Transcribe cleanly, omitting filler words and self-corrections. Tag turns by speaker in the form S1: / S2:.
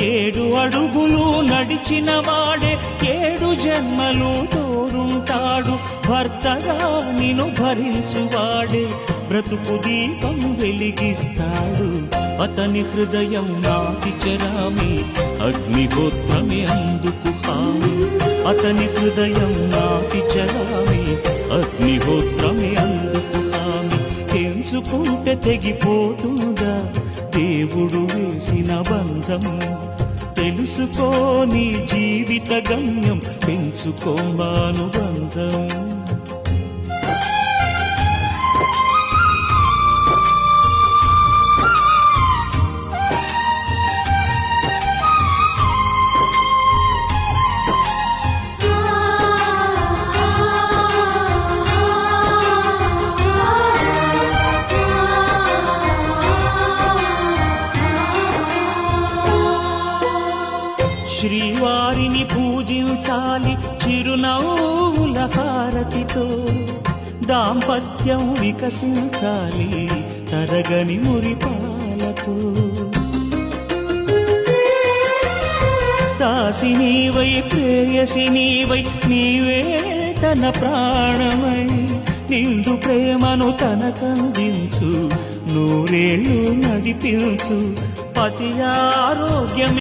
S1: 7 అడుగులు నడిచిన వాడే 7 జన్మలు తోడుంటాడు. భర్తగా నిన్ను భరించువాడే బ్రతుకు దీపం వెలిగిస్తాడు. అతని హృదయం నాటి చెరామి, అగ్నిహోత్రమే అందుకు హామీ. అతని హృదయం నాటి చెరామి, అగ్నిహోత్రమే అందుకు హామీ. తెంచుకుంటే తెగిపోతుందా దేవుడు వేసిన బంధం? తెలుసుకో నీ జీవిత గమ్యం, పెంచుకోమానుబంధం. శ్రీవారిని పూజించాలి చిరునవ్వుల హారతితో. దాంపత్యం వికసించాలి తరగని మురిపాలతో. దాసి నీవై ప్రేయసి నీవై నీవే తన ప్రాణమై నిండు ప్రేమను తనకందించు. 100 ఏళ్ళు నడిపించు. పతి ఆరోగ్యం